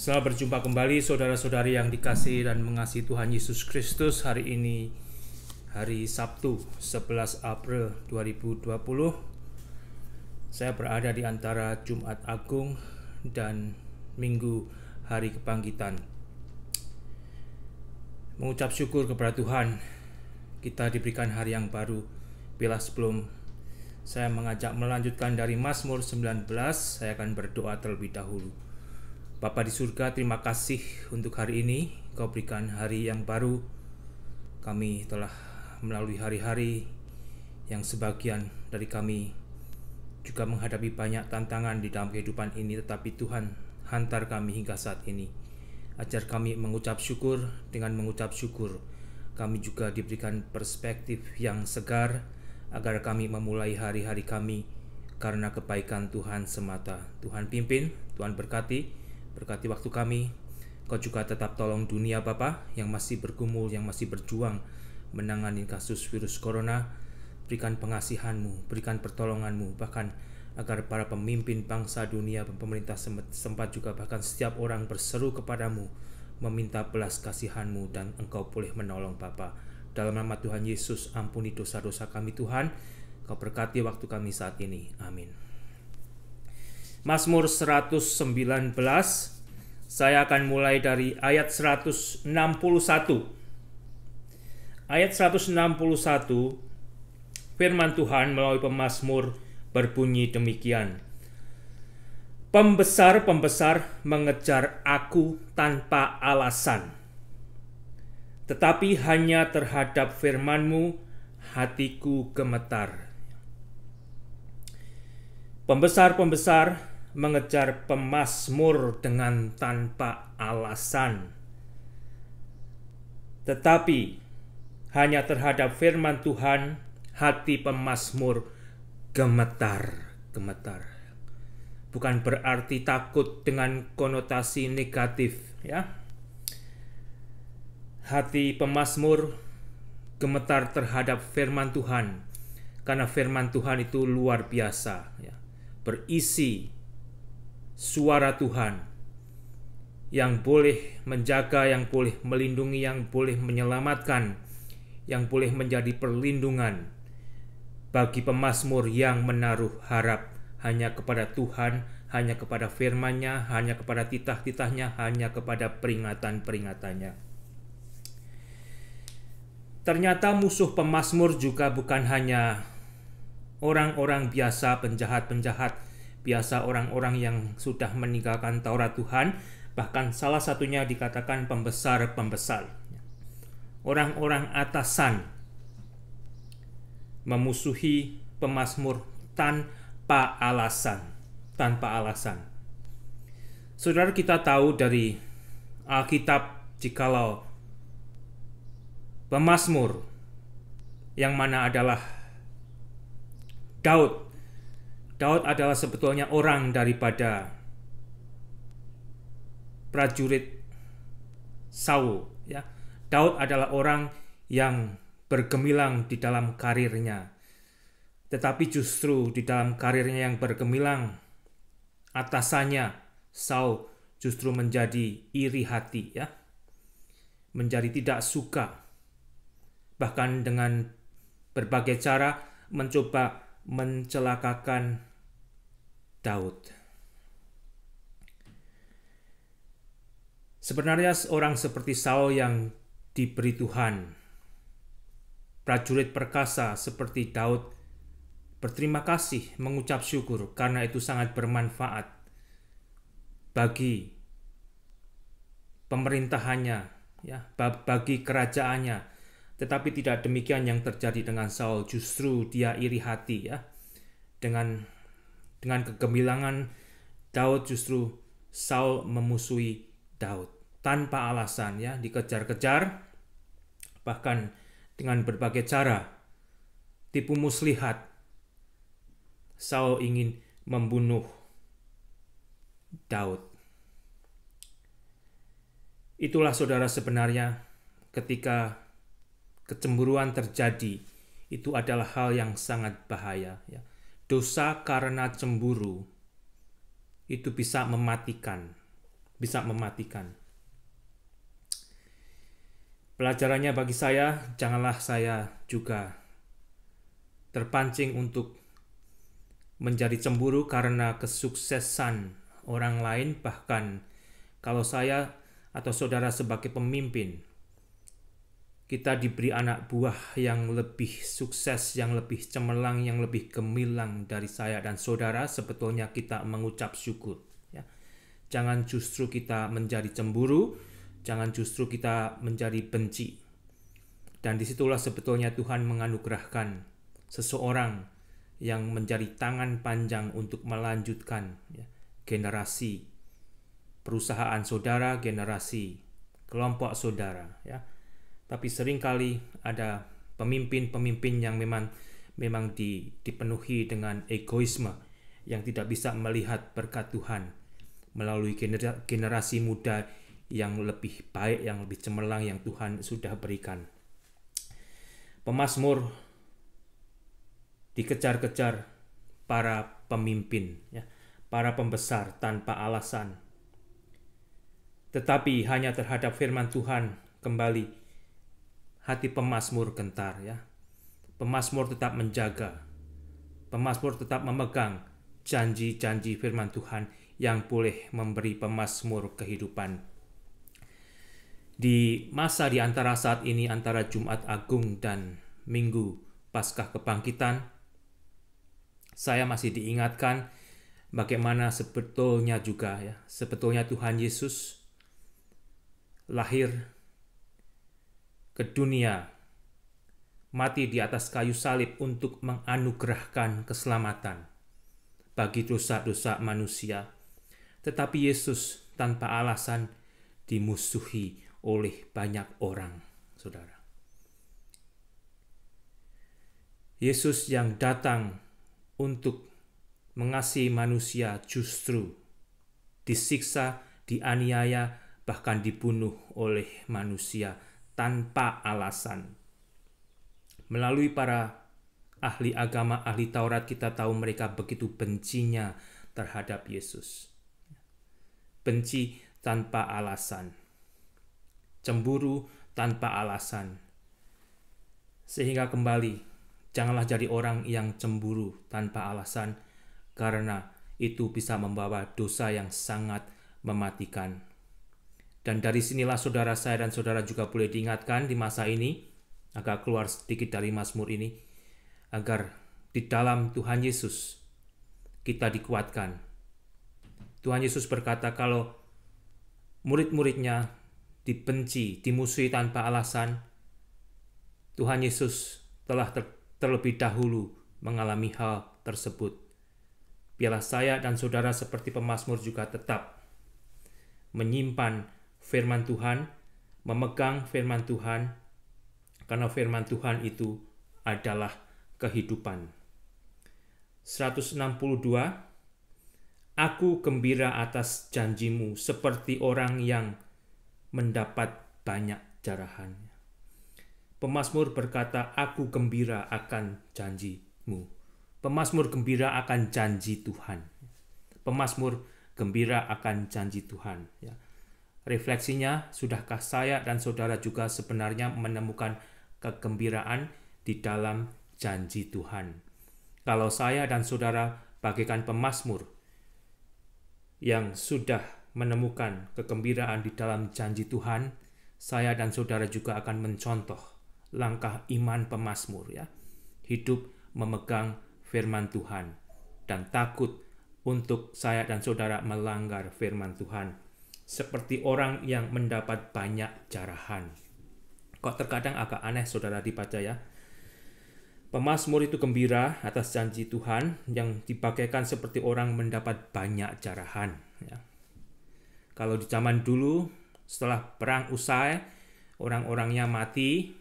Selamat berjumpa kembali saudara-saudari yang dikasihi dan mengasihi Tuhan Yesus Kristus. Hari ini hari Sabtu 11 April 2020. Saya berada di antara Jumat Agung dan Minggu Hari Kebangkitan. Mengucap syukur kepada Tuhan, kita diberikan hari yang baru. Bila sebelum saya mengajak melanjutkan dari Mazmur 19, saya akan berdoa terlebih dahulu. Bapa di surga, terima kasih untuk hari ini. Kau berikan hari yang baru. Kami telah melalui hari-hari yang sebagian dari kami juga menghadapi banyak tantangan di dalam kehidupan ini, tetapi Tuhan hantar kami hingga saat ini. Ajar kami mengucap syukur. Dengan mengucap syukur, kami juga diberikan perspektif yang segar agar kami memulai hari-hari kami karena kebaikan Tuhan semata. Tuhan pimpin, Tuhan berkati waktu kami. Kau juga tetap tolong dunia Bapa yang masih bergumul, yang masih berjuang menangani kasus virus corona. Berikan pengasihan-Mu, berikan pertolongan-Mu, bahkan agar para pemimpin bangsa dunia, pemerintah setempat juga bahkan setiap orang berseru kepadamu, meminta belas kasihan-Mu, dan Engkau boleh menolong Bapa. Dalam nama Tuhan Yesus, ampuni dosa-dosa kami Tuhan. Kau berkati waktu kami saat ini. Amin. Mazmur 119, saya akan mulai dari ayat 161. Ayat 161, firman Tuhan melalui pemazmur berbunyi demikian. Pembesar-pembesar mengejar aku tanpa alasan, tetapi hanya terhadap firman-Mu hatiku gemetar. Pembesar-pembesar mengejar pemazmur dengan tanpa alasan, tetapi hanya terhadap firman Tuhan hati pemazmur gemetar. Bukan berarti takut dengan konotasi negatif, ya. Hati pemazmur gemetar terhadap firman Tuhan, karena firman Tuhan itu luar biasa, ya. Berisi suara Tuhan yang boleh menjaga, yang boleh melindungi, yang boleh menyelamatkan, yang boleh menjadi perlindungan bagi pemazmur yang menaruh harap hanya kepada Tuhan, hanya kepada firman-Nya, hanya kepada titah-titahnya, hanya kepada peringatan-peringatannya. Ternyata musuh pemazmur juga bukan hanya orang-orang biasa, penjahat-penjahat biasa, orang-orang yang sudah meninggalkan Taurat Tuhan. Bahkan salah satunya dikatakan pembesar-pembesar, orang-orang atasan memusuhi pemazmur tanpa alasan. Saudara, kita tahu dari Alkitab, jikalau pemazmur yang mana adalah Daud adalah sebetulnya orang daripada prajurit Saul, ya. Daud adalah orang yang bergemilang di dalam karirnya. Tetapi justru di dalam karirnya yang bergemilang, atasannya Saul justru menjadi iri hati, ya. Menjadi tidak suka. Bahkan dengan berbagai cara mencoba mencelakakan Daud. Sebenarnya orang seperti Saul yang diberi Tuhan, prajurit perkasa seperti Daud, berterima kasih, mengucap syukur, karena itu sangat bermanfaat bagi pemerintahannya, ya, bagi kerajaannya. Tetapi tidak demikian yang terjadi dengan Saul. Justru dia iri hati, ya. Dengan kegemilangan Daud, justru Saul memusuhi Daud tanpa alasan, ya, dikejar-kejar, bahkan dengan berbagai cara, tipu muslihat. Saul ingin membunuh Daud. Itulah saudara sebenarnya ketika kecemburuan terjadi, itu adalah hal yang sangat bahaya, ya. Dosa karena cemburu itu bisa mematikan, bisa mematikan. Pelajarannya bagi saya, janganlah saya juga terpancing untuk menjadi cemburu karena kesuksesan orang lain, bahkan kalau saya atau saudara sebagai pemimpin, kita diberi anak buah yang lebih sukses, yang lebih cemerlang, yang lebih gemilang dari saya dan saudara, sebetulnya kita mengucap syukur. Ya. Jangan justru kita menjadi cemburu, jangan justru kita menjadi benci. Dan disitulah sebetulnya Tuhan menganugerahkan seseorang yang menjadi tangan panjang untuk melanjutkan generasi perusahaan saudara, generasi kelompok saudara. Ya. Tapi seringkali ada pemimpin-pemimpin yang memang dipenuhi dengan egoisme, yang tidak bisa melihat berkat Tuhan melalui generasi muda yang lebih baik, yang lebih cemerlang yang Tuhan sudah berikan. Pemazmur dikejar-kejar para pemimpin, para pembesar tanpa alasan. Tetapi hanya terhadap firman Tuhan kembali hati pemazmur gentar. Pemazmur tetap menjaga, pemazmur tetap memegang janji-janji firman Tuhan yang boleh memberi pemazmur kehidupan. Di masa di antara saat ini, antara Jumat Agung dan Minggu Paskah Kebangkitan, saya masih diingatkan bagaimana sebetulnya Tuhan Yesus lahir ke dunia, mati di atas kayu salib untuk menganugerahkan keselamatan bagi dosa-dosa manusia. Tetapi Yesus tanpa alasan dimusuhi oleh banyak orang, saudara. Yesus yang datang untuk mengasihi manusia justru disiksa, dianiaya, bahkan dibunuh oleh manusia tanpa alasan. Melalui para ahli agama, ahli Taurat, kita tahu mereka begitu bencinya terhadap Yesus. Benci tanpa alasan. Cemburu tanpa alasan. Sehingga kembali, janganlah jadi orang yang cemburu tanpa alasan, karena itu bisa membawa dosa yang sangat mematikan. Dan dari sinilah saudara saya dan saudara juga boleh diingatkan di masa ini, agak keluar sedikit dari Mazmur ini, agar di dalam Tuhan Yesus kita dikuatkan. Tuhan Yesus berkata kalau murid-muridnya dibenci, dimusuhi tanpa alasan, Tuhan Yesus telah terlebih dahulu mengalami hal tersebut. Biarlah saya dan saudara seperti pemazmur juga tetap menyimpan firman Tuhan, memegang firman Tuhan, karena firman Tuhan itu adalah kehidupan. 162, Aku gembira atas janjimu seperti orang yang mendapat banyak jarahan. Pemazmur berkata, aku gembira akan janjimu. Pemazmur gembira akan janji Tuhan. Pemazmur gembira akan janji Tuhan. Refleksinya, sudahkah saya dan saudara juga sebenarnya menemukan kegembiraan di dalam janji Tuhan? Kalau saya dan saudara bagaikan pemazmur yang sudah menemukan kegembiraan di dalam janji Tuhan, saya dan saudara juga akan mencontoh langkah iman pemazmur, hidup memegang firman Tuhan dan takut untuk saya dan saudara melanggar firman Tuhan, seperti orang yang mendapat banyak jarahan. Kok terkadang agak aneh saudara dibaca Pemazmur itu gembira atas janji Tuhan yang dibagaikan seperti orang mendapat banyak jarahan. Kalau di zaman dulu, setelah perang usai, orang-orangnya mati,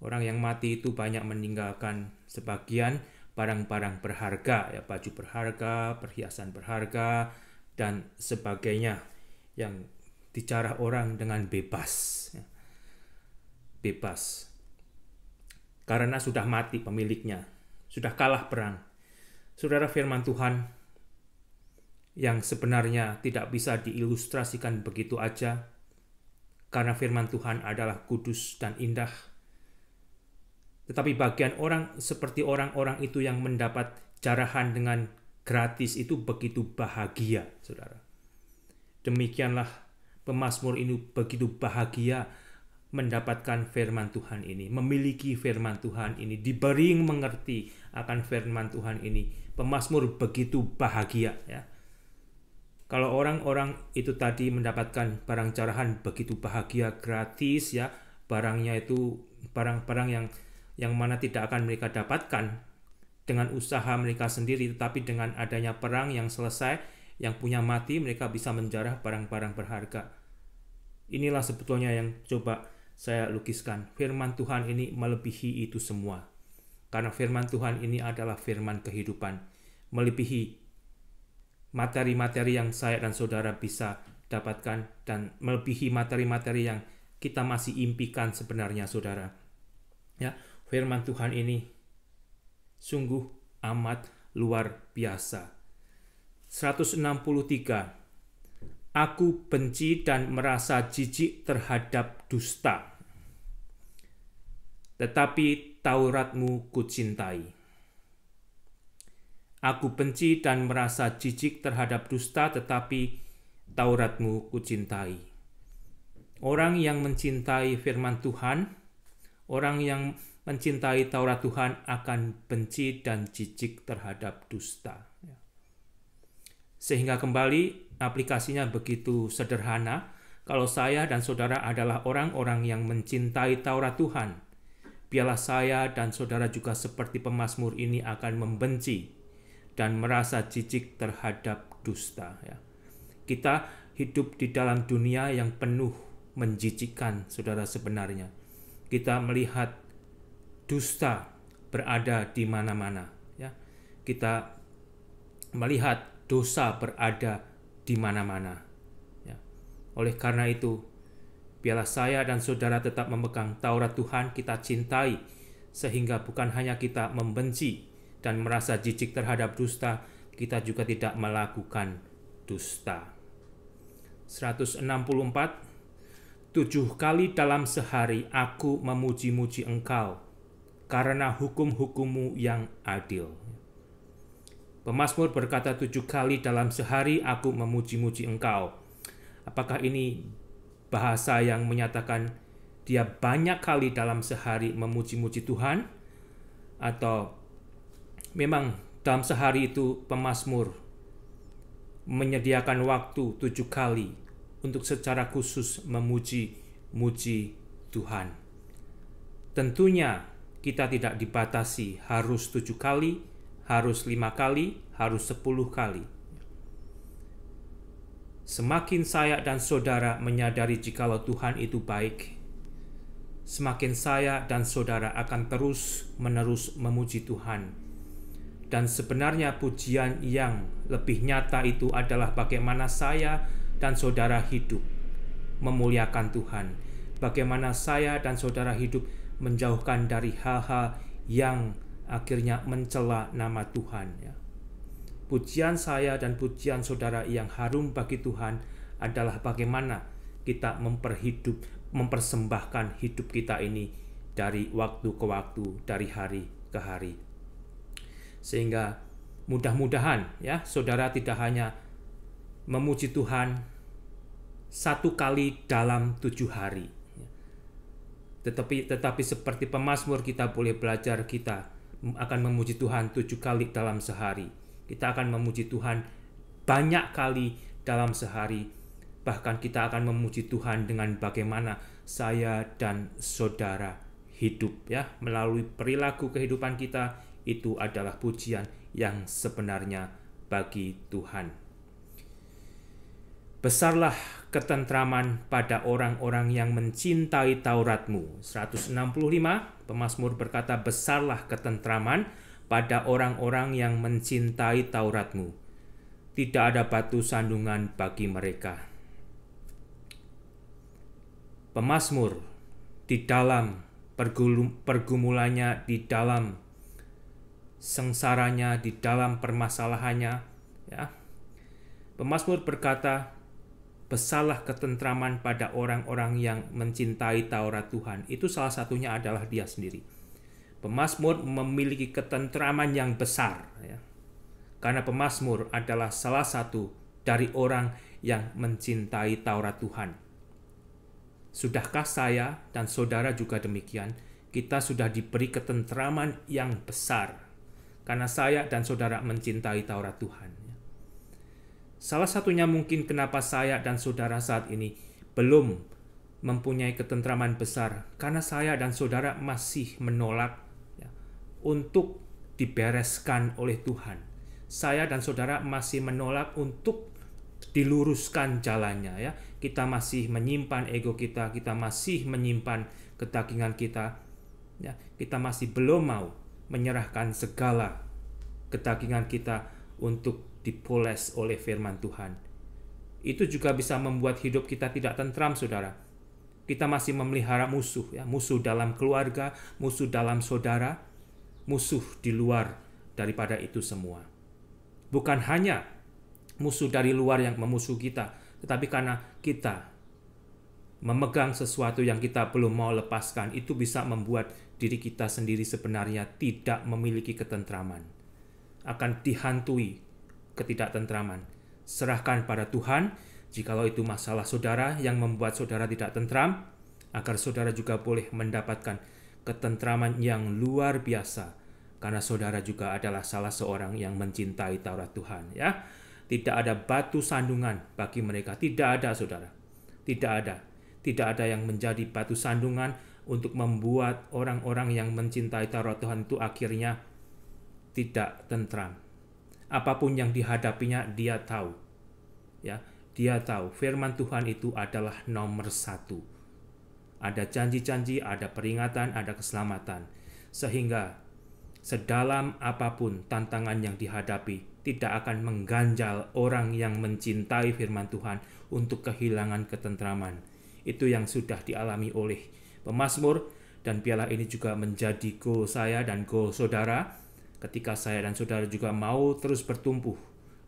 orang yang mati itu banyak meninggalkan sebagian barang-barang berharga, baju berharga, perhiasan berharga, dan sebagainya yang dijarah orang dengan bebas. Bebas. Karena sudah mati pemiliknya, sudah kalah perang. Saudara, firman Tuhan yang sebenarnya tidak bisa diilustrasikan begitu aja, karena firman Tuhan adalah kudus dan indah. Tetapi bagian orang seperti orang-orang itu yang mendapat jarahan dengan gratis itu begitu bahagia, saudara. Demikianlah pemazmur ini begitu bahagia mendapatkan firman Tuhan ini, memiliki firman Tuhan ini, diberi mengerti akan firman Tuhan ini. Pemazmur begitu bahagia, ya. Kalau orang-orang itu tadi mendapatkan barang carahan begitu bahagia gratis, ya, barangnya itu barang-barang yang mana tidak akan mereka dapatkan dengan usaha mereka sendiri, tetapi dengan adanya perang yang selesai, yang punya mati, mereka bisa menjarah barang-barang berharga. Inilah sebetulnya yang coba saya lukiskan. Firman Tuhan ini melebihi itu semua. Karena firman Tuhan ini adalah firman kehidupan, melebihi materi-materi yang saya dan saudara bisa dapatkan, dan melebihi materi-materi yang kita masih impikan sebenarnya, saudara. Ya, firman Tuhan ini sungguh amat luar biasa. 163. Aku benci dan merasa jijik terhadap dusta, tetapi Tauratmu kucintai. Aku benci dan merasa jijik terhadap dusta, tetapi Tauratmu kucintai. Orang yang mencintai firman Tuhan, orang yang mencintai Taurat Tuhan akan benci dan jijik terhadap dusta. Sehingga kembali aplikasinya begitu sederhana. Kalau saya dan saudara adalah orang-orang yang mencintai Taurat Tuhan, biarlah saya dan saudara juga seperti pemazmur ini akan membenci dan merasa jijik terhadap dusta. Ya. Kita hidup di dalam dunia yang penuh menjijikkan, saudara, sebenarnya. Kita melihat dusta berada di mana-mana. Ya. Kita melihat dosa berada di mana-mana. Ya. Oleh karena itu, biarlah saya dan saudara tetap memegang Taurat Tuhan, kita cintai, sehingga bukan hanya kita membenci dan merasa jijik terhadap dusta, kita juga tidak melakukan dusta. 164. 7 kali dalam sehari aku memuji-muji Engkau, karena hukum-hukum-Mu yang adil. Pemazmur berkata 7 kali dalam sehari aku memuji-muji Engkau. Apakah ini bahasa yang menyatakan dia banyak kali dalam sehari memuji-muji Tuhan? Atau memang dalam sehari itu pemazmur menyediakan waktu 7 kali untuk secara khusus memuji-muji Tuhan? Tentunya kita tidak dibatasi harus 7 kali, harus 5 kali, harus 10 kali. Semakin saya dan saudara menyadari jikalau Tuhan itu baik, semakin saya dan saudara akan terus-menerus memuji Tuhan. Dan sebenarnya pujian yang lebih nyata itu adalah bagaimana saya dan saudara hidup memuliakan Tuhan. Bagaimana saya dan saudara hidup menjauhkan dari hal-hal yang akhirnya mencela nama Tuhan. Ya. Pujian saya dan pujian saudara yang harum bagi Tuhan adalah bagaimana kita mempersembahkan hidup kita ini dari waktu ke waktu, dari hari ke hari. Sehingga mudah-mudahan ya saudara tidak hanya memuji Tuhan 1 kali dalam 7 hari. Tetapi seperti pemazmur kita boleh belajar, kita akan memuji Tuhan 7 kali dalam sehari. Kita akan memuji Tuhan banyak kali dalam sehari. Bahkan kita akan memuji Tuhan dengan bagaimana saya dan saudara hidup, ya, melalui perilaku kehidupan kita. Itu adalah pujian yang sebenarnya bagi Tuhan. Besarlah ketentraman pada orang-orang yang mencintai Taurat-Mu. 165, pemazmur berkata, besarlah ketentraman pada orang-orang yang mencintai Taurat-Mu. Tidak ada batu sandungan bagi mereka. Pemazmur di dalam pergumulannya, di dalam sengsaranya, di dalam permasalahannya, ya, Pemazmur berkata, "Besarlah ketentraman pada orang-orang yang mencintai Taurat Tuhan." Itu salah satunya adalah dia sendiri. Pemazmur memiliki ketentraman yang besar, ya. Karena pemazmur adalah salah satu dari orang yang mencintai Taurat Tuhan. Sudahkah saya dan saudara juga demikian? Kita sudah diberi ketentraman yang besar karena saya dan saudara mencintai Taurat Tuhan. Salah satunya mungkin kenapa saya dan saudara saat ini belum mempunyai ketentraman besar, karena saya dan saudara masih menolak untuk dibereskan oleh Tuhan. Saya dan saudara masih menolak untuk diluruskan jalannya, ya. Kita masih menyimpan ego kita, kita masih menyimpan kedagingan kita, ya. Kita masih belum mau menyerahkan segala kedagingan kita untuk dipoles oleh firman Tuhan. Itu juga bisa membuat hidup kita tidak tentram, saudara. Kita masih memelihara musuh, ya, musuh dalam keluarga, musuh dalam saudara, musuh di luar daripada itu semua. Bukan hanya musuh dari luar yang memusuhi kita, tetapi karena kita memegang sesuatu yang kita belum mau lepaskan, itu bisa membuat diri kita sendiri sebenarnya tidak memiliki ketentraman, akan dihantui ketidaktentraman. Serahkan pada Tuhan, jikalau itu masalah saudara yang membuat saudara tidak tentram, agar saudara juga boleh mendapatkan ketentraman yang luar biasa, karena saudara juga adalah salah seorang yang mencintai Taurat Tuhan, ya. Tidak ada batu sandungan bagi mereka, tidak ada, saudara. Tidak ada yang menjadi batu sandungan untuk membuat orang-orang yang mencintai Taurat Tuhan itu akhirnya tidak tentram. Apapun yang dihadapinya, dia tahu, ya. Dia tahu firman Tuhan itu adalah nomor satu. Ada janji-janji, ada peringatan, ada keselamatan. Sehingga sedalam apapun tantangan yang dihadapi, tidak akan mengganjal orang yang mencintai firman Tuhan untuk kehilangan ketentraman. Itu yang sudah dialami oleh pemazmur, dan biarlah ini juga menjadi goal saya dan goal saudara, ketika saya dan saudara juga mau terus bertumbuh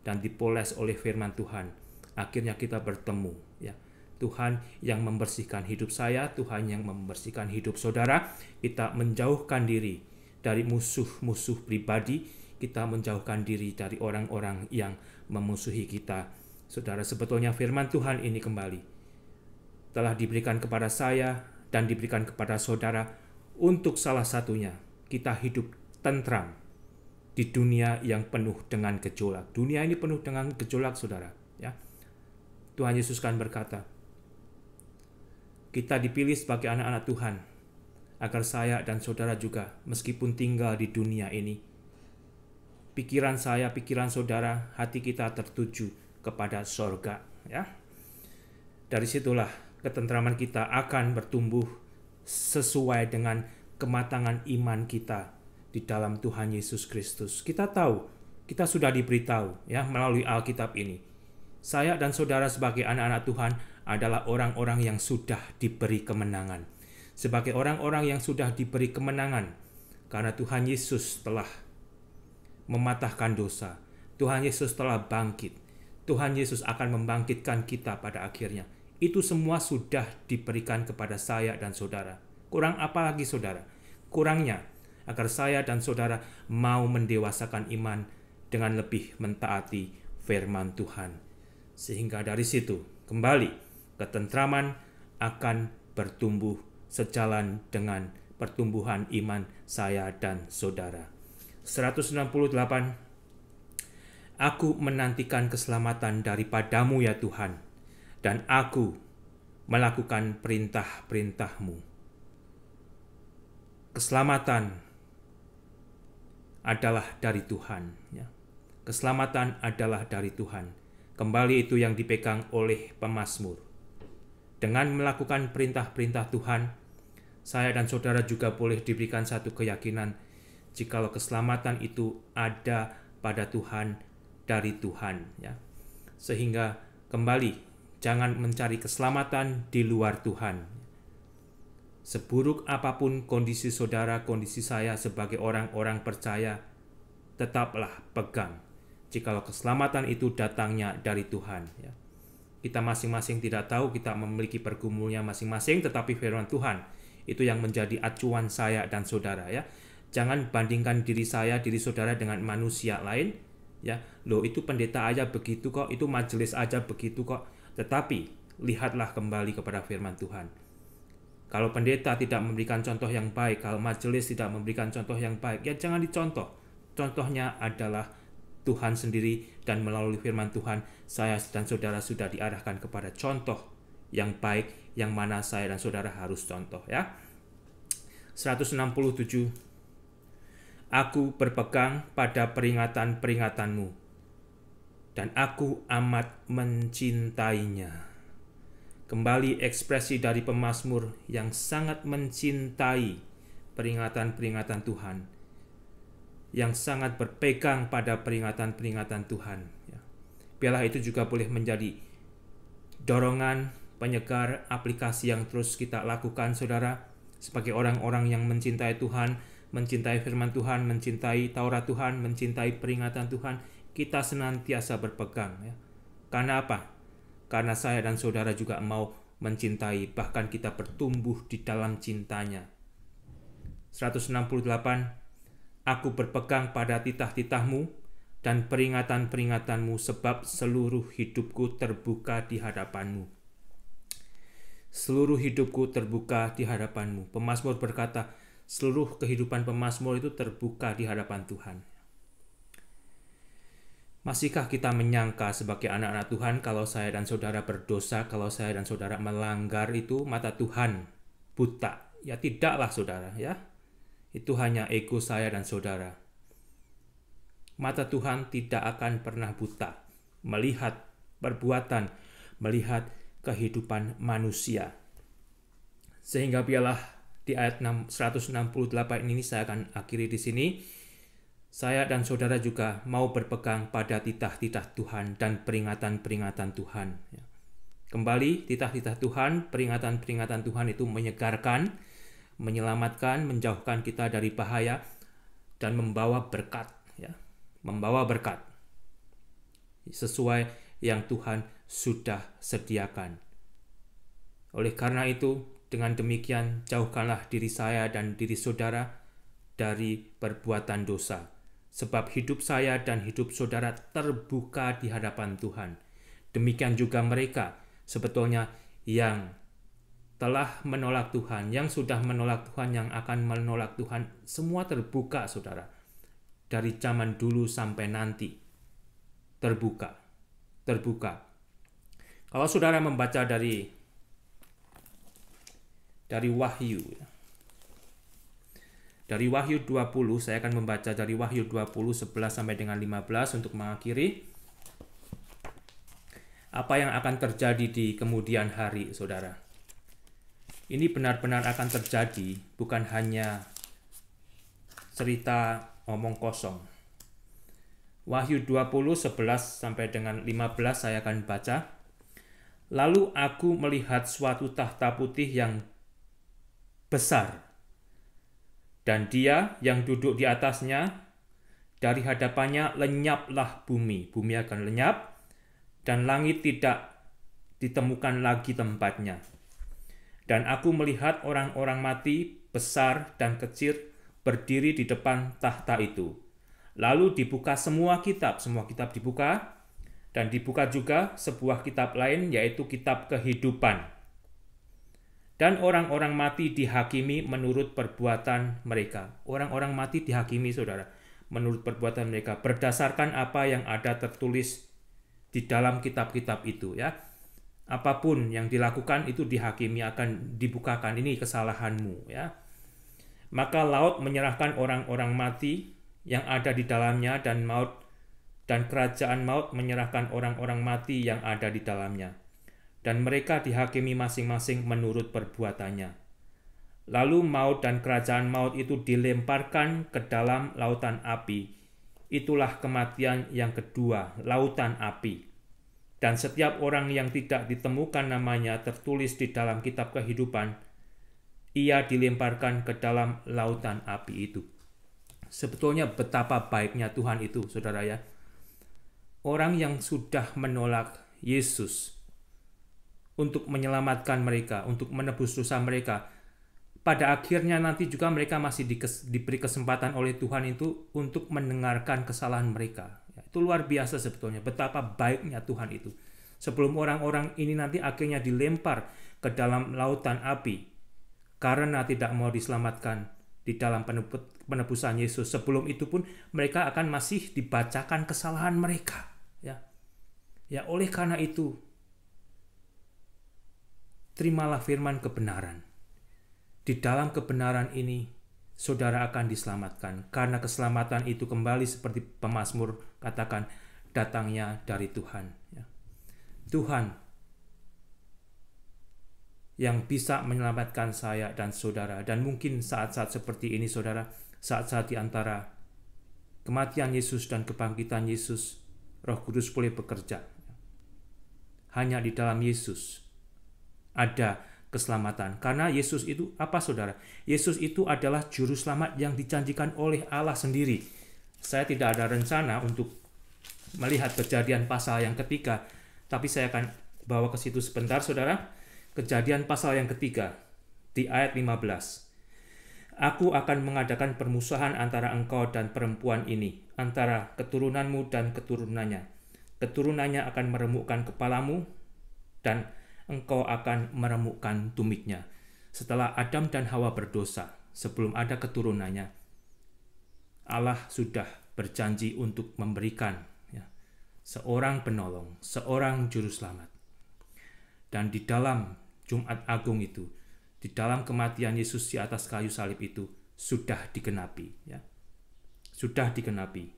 dan dipoles oleh firman Tuhan. Akhirnya kita bertemu, ya. Tuhan yang membersihkan hidup saya, Tuhan yang membersihkan hidup saudara. Kita menjauhkan diri dari musuh-musuh pribadi, kita menjauhkan diri dari orang-orang yang memusuhi kita. Saudara, sebetulnya firman Tuhan ini kembali telah diberikan kepada saya dan diberikan kepada saudara untuk salah satunya kita hidup tentram di dunia yang penuh dengan gejolak. Dunia ini penuh dengan gejolak, saudara, ya. Tuhan Yesus kan berkata, kita dipilih sebagai anak-anak Tuhan agar saya dan saudara juga, meskipun tinggal di dunia ini, pikiran saya, pikiran saudara, hati kita tertuju kepada sorga, ya. Dari situlah ketentraman kita akan bertumbuh sesuai dengan kematangan iman kita di dalam Tuhan Yesus Kristus. Kita tahu, kita sudah diberitahu, ya, melalui Alkitab ini. Saya dan saudara sebagai anak-anak Tuhan adalah orang-orang yang sudah diberi kemenangan. Sebagai orang-orang yang sudah diberi kemenangan, karena Tuhan Yesus telah mematahkan dosa. Tuhan Yesus telah bangkit. Tuhan Yesus akan membangkitkan kita pada akhirnya. Itu semua sudah diberikan kepada saya dan saudara. Kurang apa lagi, saudara? Kurangnya agar saya dan saudara mau mendewasakan iman dengan lebih mentaati firman Tuhan. Sehingga dari situ kembali ketentraman akan bertumbuh sejalan dengan pertumbuhan iman saya dan saudara. 168. Aku menantikan keselamatan daripadamu, ya Tuhan, dan aku melakukan perintah-perintah-Mu. Keselamatan adalah dari Tuhan, ya. Keselamatan adalah dari Tuhan. Kembali itu yang dipegang oleh pemazmur. Dengan melakukan perintah-perintah Tuhan, saya dan saudara juga boleh diberikan satu keyakinan, jikalau keselamatan itu ada pada Tuhan, dari Tuhan, ya. Sehingga kembali, jangan mencari keselamatan di luar Tuhan. Seburuk apapun kondisi saudara, kondisi saya sebagai orang-orang percaya, tetaplah pegang jikalau keselamatan itu datangnya dari Tuhan. Ya. Kita masing-masing tidak tahu, kita memiliki pergumulannya masing-masing, tetapi firman Tuhan itu yang menjadi acuan saya dan saudara. Ya. Jangan bandingkan diri saya, diri saudara dengan manusia lain. Ya, loh itu pendeta aja begitu kok, itu majelis aja begitu kok. Tetapi lihatlah kembali kepada firman Tuhan. Kalau pendeta tidak memberikan contoh yang baik, kalau majelis tidak memberikan contoh yang baik, ya jangan dicontoh. Contohnya adalah Tuhan sendiri, dan melalui firman Tuhan, saya dan saudara sudah diarahkan kepada contoh yang baik, yang mana saya dan saudara harus contoh. Ya. 167. Aku berpegang pada peringatan-peringatanmu, dan aku amat mencintainya. Kembali ekspresi dari pemazmur yang sangat mencintai peringatan-peringatan Tuhan, yang sangat berpegang pada peringatan-peringatan Tuhan. Biarlah itu juga boleh menjadi dorongan, penyegar, aplikasi yang terus kita lakukan, saudara, sebagai orang-orang yang mencintai Tuhan, mencintai firman Tuhan, mencintai Taurat Tuhan, mencintai peringatan Tuhan. Kita senantiasa berpegang. Ya. Karena apa? Karena saya dan saudara juga mau mencintai, bahkan kita bertumbuh di dalam cintanya. 168. Aku berpegang pada titah-titahmu dan peringatan-peringatanmu, sebab seluruh hidupku terbuka di hadapanmu. Seluruh hidupku terbuka di hadapanmu. Pemazmur berkata, seluruh kehidupan pemazmur itu terbuka di hadapan Tuhan. Masihkah kita menyangka sebagai anak-anak Tuhan, kalau saya dan saudara berdosa, kalau saya dan saudara melanggar itu, mata Tuhan buta? Ya tidaklah, saudara. Ya, itu hanya ego saya dan saudara. Mata Tuhan tidak akan pernah buta melihat perbuatan, melihat kehidupan manusia. Sehingga biarlah di ayat 168 ini saya akan akhiri di sini. Saya dan saudara juga mau berpegang pada titah-titah Tuhan dan peringatan-peringatan Tuhan. Kembali, titah-titah Tuhan, peringatan-peringatan Tuhan itu menyegarkan, menyelamatkan, menjauhkan kita dari bahaya, dan membawa berkat. Ya. Membawa berkat sesuai yang Tuhan sudah sediakan. Oleh karena itu, dengan demikian, jauhkanlah diri saya dan diri saudara dari perbuatan dosa. Sebab hidup saya dan hidup saudara terbuka di hadapan Tuhan. Demikian juga mereka sebetulnya yang telah menolak Tuhan, yang sudah menolak Tuhan, yang akan menolak Tuhan. Semua terbuka, saudara. Dari zaman dulu sampai nanti. Terbuka. Terbuka. Kalau saudara membaca dari Wahyu. Dari Wahyu 20, saya akan membaca dari Wahyu 20, 11 sampai dengan 15 untuk mengakhiri. Apa yang akan terjadi di kemudian hari, saudara? Ini benar-benar akan terjadi, bukan hanya cerita omong kosong. Wahyu 20, 11 sampai dengan 15 saya akan baca. Lalu aku melihat suatu tahta putih yang besar, dan Dia yang duduk di atasnya, dari hadapannya lenyaplah bumi. Bumi akan lenyap, dan langit tidak ditemukan lagi tempatnya. Dan aku melihat orang-orang mati, besar dan kecil, berdiri di depan tahta itu. Lalu dibuka semua kitab dibuka, dan dibuka juga sebuah kitab lain, yaitu kitab kehidupan. Dan orang-orang mati dihakimi menurut perbuatan mereka. Orang-orang mati dihakimi, saudara, menurut perbuatan mereka, berdasarkan apa yang ada tertulis di dalam kitab-kitab itu. Ya, apapun yang dilakukan itu dihakimi, akan dibukakan. Ini kesalahanmu. Ya, maka laut menyerahkan orang-orang mati yang ada di dalamnya, dan kerajaan maut menyerahkan orang-orang mati yang ada di dalamnya. Dan mereka dihakimi masing-masing menurut perbuatannya. Lalu maut dan kerajaan maut itu dilemparkan ke dalam lautan api. Itulah kematian yang kedua, lautan api. Dan setiap orang yang tidak ditemukan namanya tertulis di dalam kitab kehidupan, ia dilemparkan ke dalam lautan api itu. Sebetulnya betapa baiknya Tuhan itu, saudara ya. orang yang sudah menolak Yesus untuk menyelamatkan mereka, untuk menebus dosa mereka, pada akhirnya nanti juga mereka masih diberi kesempatan oleh Tuhan itu untuk mendengarkan kesalahan mereka. Itu luar biasa sebetulnya, betapa baiknya Tuhan itu. Sebelum orang-orang ini nanti akhirnya dilempar ke dalam lautan api karena tidak mau diselamatkan di dalam penebusan Yesus. Sebelum itu pun mereka akan masih dibacakan kesalahan mereka. Ya, oleh karena itu, terimalah firman kebenaran. Di dalam kebenaran ini, saudara akan diselamatkan. Karena keselamatan itu kembali seperti pemazmur katakan, datangnya dari Tuhan. Tuhan yang bisa menyelamatkan saya dan saudara. Dan mungkin saat-saat seperti ini, saudara, saat-saat di antara kematian Yesus dan kebangkitan Yesus, Roh Kudus boleh bekerja. Hanya di dalam Yesus ada keselamatan. Karena Yesus itu apa, saudara? Yesus itu adalah juru selamat yang dijanjikan oleh Allah sendiri. Saya tidak ada rencana untuk melihat Kejadian pasal yang ketiga, tapi saya akan bawa ke situ sebentar, saudara. Kejadian pasal yang ketiga, di ayat 15. Aku akan mengadakan permusuhan antara engkau dan perempuan ini, antara keturunanmu dan keturunannya. Keturunannya akan meremukkan kepalamu, dan engkau akan meremukkan tumitnya. Setelah Adam dan Hawa berdosa, sebelum ada keturunannya, Allah sudah berjanji untuk memberikan seorang penolong, seorang juru selamat. Dan di dalam Jumat Agung itu, di dalam kematian Yesus di atas kayu salib itu, sudah digenapi. Sudah digenapi.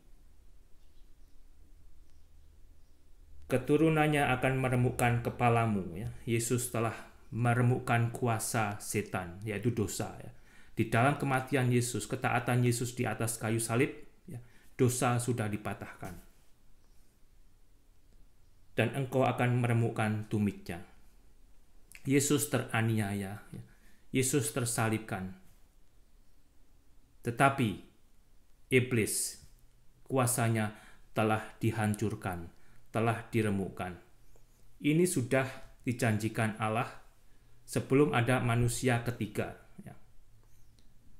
Keturunannya akan meremukkan kepalamu. Yesus telah meremukkan kuasa setan, yaitu dosa. Di dalam kematian Yesus, ketaatan Yesus di atas kayu salib, dosa sudah dipatahkan. Dan engkau akan meremukkan tumitnya. Yesus teraniaya, Yesus tersalibkan. Tetapi iblis, kuasanya telah dihancurkan, telah diremukkan. Ini sudah dijanjikan Allah sebelum ada manusia ketiga.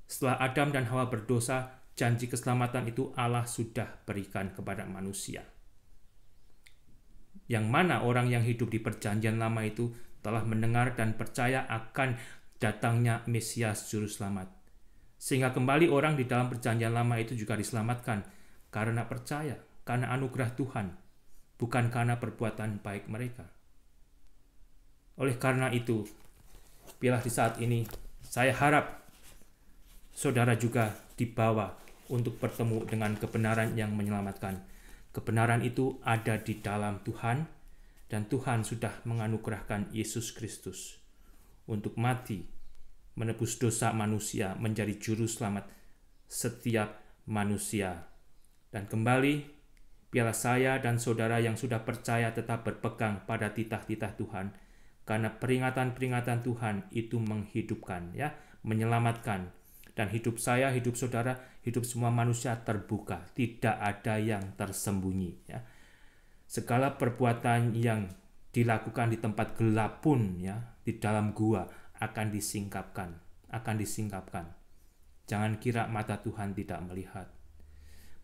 Setelah Adam dan Hawa berdosa, janji keselamatan itu Allah sudah berikan kepada manusia. Yang mana orang yang hidup di perjanjian lama itu telah mendengar dan percaya akan datangnya Mesias Juru Selamat. Sehingga kembali orang di dalam perjanjian lama itu juga diselamatkan karena percaya, karena anugerah Tuhan, bukan karena perbuatan baik mereka. Oleh karena itu, biarlah di saat ini saya harap saudara juga dibawa untuk bertemu dengan kebenaran yang menyelamatkan. Kebenaran itu ada di dalam Tuhan, dan Tuhan sudah menganugerahkan Yesus Kristus untuk mati, menebus dosa manusia, menjadi juru selamat setiap manusia. Dan kembali, biarlah saya dan saudara yang sudah percaya tetap berpegang pada titah-titah Tuhan, karena peringatan-peringatan Tuhan itu menghidupkan, menyelamatkan. Dan hidup saya, hidup saudara, hidup semua manusia terbuka, tidak ada yang tersembunyi. Segala perbuatan yang dilakukan di tempat gelap pun, di dalam gua akan disingkapkan. Jangan kira mata Tuhan tidak melihat.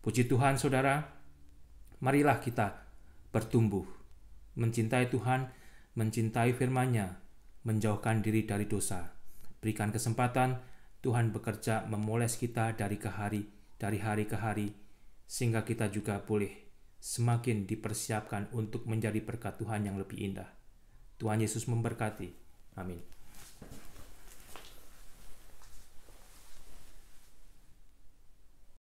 Puji Tuhan, saudara. Marilah kita bertumbuh, mencintai Tuhan, mencintai firman-Nya, menjauhkan diri dari dosa. Berikan kesempatan Tuhan bekerja memoles kita dari hari ke hari, sehingga kita juga boleh semakin dipersiapkan untuk menjadi berkat Tuhan yang lebih indah. Tuhan Yesus memberkati. Amin.